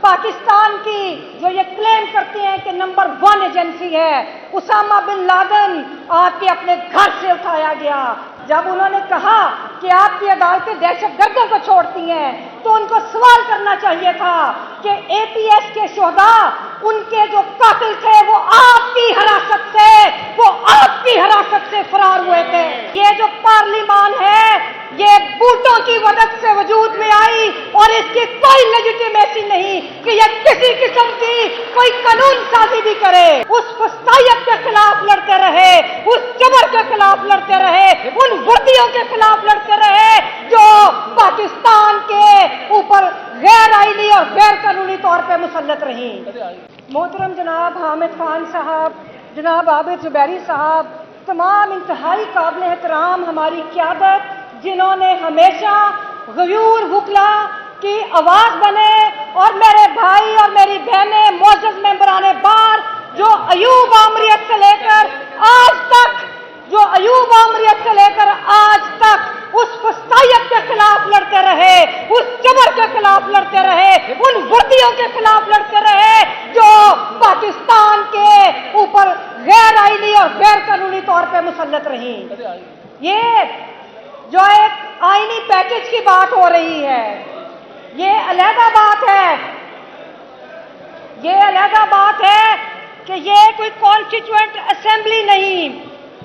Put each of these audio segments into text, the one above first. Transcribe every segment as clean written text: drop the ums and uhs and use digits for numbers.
पाकिस्तान की जो ये क्लेम करते हैं कि नंबर 1 एजेंसी है, उसामा बिन लादेन आपके अपने घर से उठाया गया। जब उन्होंने कहा कि आपकी अदालतें दहशतगर्दों को छोड़ती हैं, तो उनको सवाल करना चाहिए था कि एपीएस के शोहदा, उनके जो कातिल थे वो आपकी हिरासत से फरार हुए थे। ये जो पार्लियामान है ये बूटों की मदद से वजूद में आई और इसकी कोई लेजिटिमेसी नहीं कि ये किसी किस्म की कोई कानून साजी भी करे। उस फस्तायत के खिलाफ लड़ते रहे, उस जबर के खिलाफ लड़ते रहे, उन वर्दियों के खिलाफ लड़ते रहे जो पाकिस्तान के ऊपर गैर आईनी और गैर कानूनी तौर पर मुसल्लत रही। मोहतरम जनाब हामिद खान साहब, जनाब आबिद जुबैरी साहब, तमाम इंतहाई काबिल एहतराम हमारी क़यादत, जिन्होंने हमेशा गयूर वकला की आवाज़ बने, और मेरे भाई और मेरी बहनें मोअज़्ज़ज़ मेंबरान बार जो अयूब आमरीत से लेकर आज तक उस फस्तायत के खिलाफ लड़ते रहे, उस जबर के खिलाफ लड़ते रहे, उन वर्दियों के खिलाफ लड़ते रहे जो पाकिस्तान के ऊपर गैर आईनी और गैर कानूनी तौर पर मुसल्लत रही। ये जो एक आईनी पैकेज की बात हो रही है, ये अलहदा बात है कि ये कोई कॉन्स्टिट्यूएंट असेंबली नहीं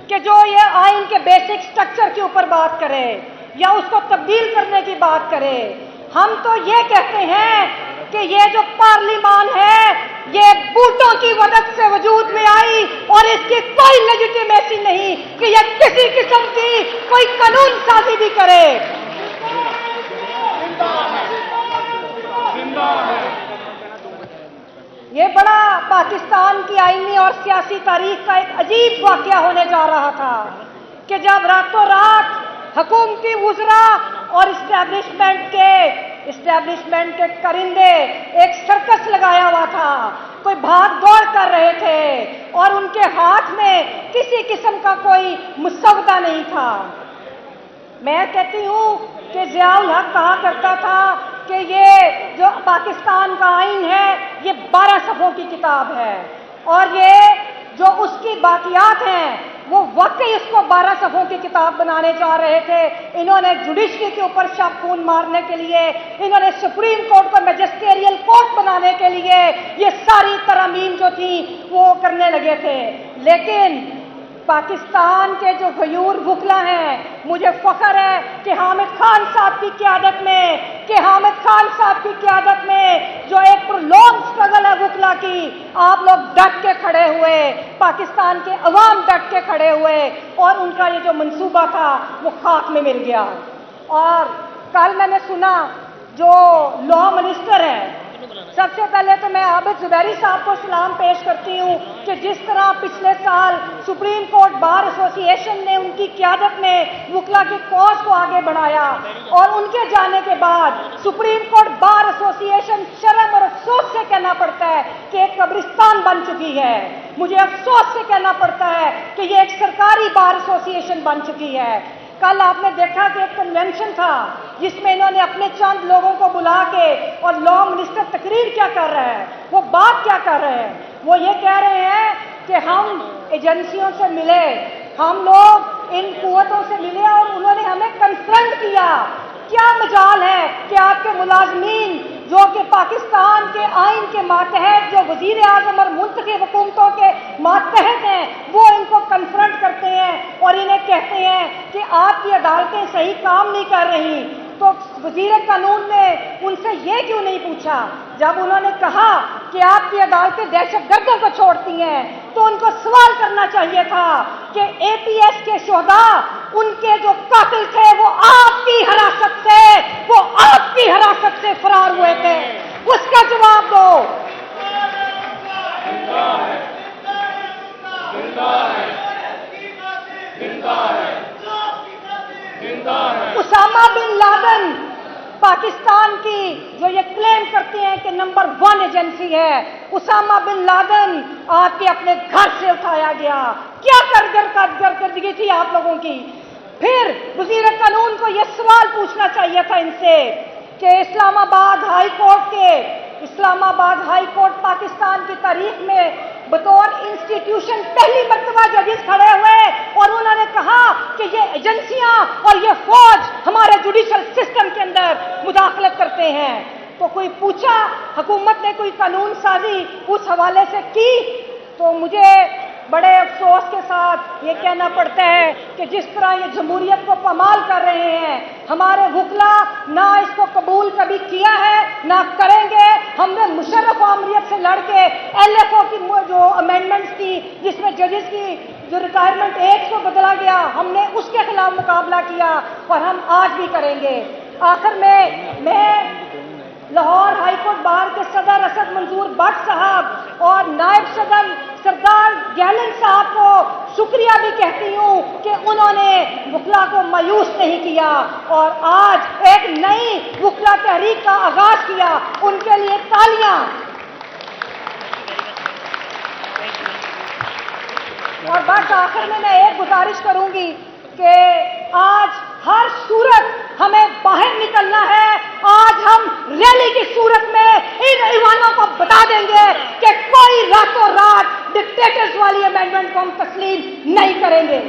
कि जो ये आइन के बेसिक स्ट्रक्चर के ऊपर बात करे या उसको तब्दील करने की बात करे। हम तो ये कहते हैं कि ये जो पार्लियामान है ये बूटों की मदद से वजूद में आई और इसकी कोई लेजिटिमेसी नहीं कि ये किसी किस्म की कोई कानून साजी भी करे। ये बड़ा पाकिस्तान की आईनी और सियासी तारीख का एक अजीब वाकया होने जा रहा था कि जब रातों रात हुकूमती वुज़रा और इस्टेब्लिशमेंट के करिंदे एक सर्कस लगाया हुआ था, कोई भाग दौड़ कर रहे थे और उनके हाथ में किसी किस्म का कोई मुसवदा नहीं था। मैं कहती हूँ कि ज़ियाउल हक कहा करता था कि ये जो पाकिस्तान का आइन है ये 12 सफ़ों की किताब है, और ये जो उसकी बाकियात हैं वो वाकई उसको 12 सफ़ों की किताब बनाने जा रहे थे। इन्होंने जुडिशरी के ऊपर शाबून मारने के लिए, इन्होंने सुप्रीम कोर्ट को मैजिस्ट्रियल कोर्ट बनाने के लिए ये सारी तरमीम जो थी वो करने लगे थे। लेकिन पाकिस्तान के जो गयूर वकला हैं, मुझे फख्र है कि हामिद खान साहब की क़यादत में जो एक लॉन्ग स्ट्रगल है वकला की, आप लोग डट के खड़े हुए, पाकिस्तान के अवाम डट के खड़े हुए और उनका ये जो मंसूबा था वो खाक में मिल गया। और कल मैंने सुना जो लॉ मिनिस्टर है, सबसे पहले तो मैं आबिद जुबैरी साहब को सलाम पेश करती हूँ कि जिस तरह पिछले साल सुप्रीम कोर्ट बार एसोसिएशन ने उनकी क़यादत में वकला की कॉज को आगे बढ़ाया और उनके जाने के बाद सुप्रीम कोर्ट बार एसोसिएशन शर्म और अफसोस से कहना पड़ता है कि एक कब्रिस्तान बन चुकी है। मुझे अफसोस से कहना पड़ता है कि ये एक सरकारी बार एसोसिएशन बन चुकी है। कल आपने देखा कि एक कन्वेंशन था जिसमें इन्होंने अपने चंद लोगों को बुला के, और लॉ मिनिस्टर तकरीर क्या कर रहे हैं, वो बात क्या कर रहे हैं, वो ये कह रहे हैं कि हम एजेंसियों से मिले, हम लोग इन कुव्वतों से मिले और उन्होंने हमें कन्फ्रंट किया। क्या मजाल है कि आपके मुलाजमीन जो कि पाकिस्तान के आइन के मातहत जो वजीर आज़म और मुंतखब हुकूमतों के मातहत हैं वो इनको कन्फ्रंट करते हैं और इन्हें कहते हैं कि आपकी अदालतें सही काम नहीं कर रही। तो वजीर कानून ने उनसे ये क्यों नहीं पूछा, जब उन्होंने कहा कि आपकी अदालतें दहशतगर्दों को छोड़ती हैं, तो उनको सवाल करना चाहिए था कि एपीएस के शोहदा, उनके जो कातिल थे वो आपकी हिरासत से फरार हुए थे, उसका जवाब दो। उसामा बिन लादेन पाकिस्तान की जो ये क्लेम करते हैं कि नंबर 1 एजेंसी है, उसामा बिन लादेन आपके अपने घर से उठाया गया। क्या करदगी थी आप लोगों की। फिर वजीर कानून को यह सवाल पूछना चाहिए था इनसे कि इस्लामाबाद हाई कोर्ट के इस्लामाबाद हाई कोर्ट पाकिस्तान की तारीख में बतौर इंस्टीट्यूशन पहली मर्तबा जजेस खड़े हुए और उन्होंने कहा कि ये एजेंसियां और ये फौज हमारे जुडिशल सिस्टम के अंदर मुदाखलत करते हैं। तो कोई पूछा, हुकूमत ने कोई कानून साजी उस हवाले से की? तो मुझे बड़े अफसोस के साथ ये कहना पड़ता है कि जिस तरह ये जमहूरियत को पामाल कर रहे हैं, हमारे वकला ना इसको कबूल कभी किया है ना करेंगे। हमने मुशर्रफ आमरीत से लड़के LFO की जो अमेंडमेंट्स थी जिसमें जजेस की जो रिटायरमेंट एज को बदला गया, हमने उसके खिलाफ मुकाबला किया और हम आज भी करेंगे। आखिर में मैं लाहौर हाई कोर्ट बार के सदर असद मंजूर भट्ट साहब और नायब सदर सरदार गैलन साहब को शुक्रिया भी कहती हूँ कि उन्होंने वकला को मायूस नहीं किया और आज एक नई वकला तहरीक का आगाज किया। उनके लिए तालियां। और बस आखिर में मैं एक गुजारिश करूंगी कि आज हर सूरत हमें बाहर निकलना है। आज हम रैली की सूरत में इन ईवानों को बता देंगे कि कोई रातों रात डिक्टेटर्स वाली अमेंडमेंट को हम तस्लीम नहीं करेंगे।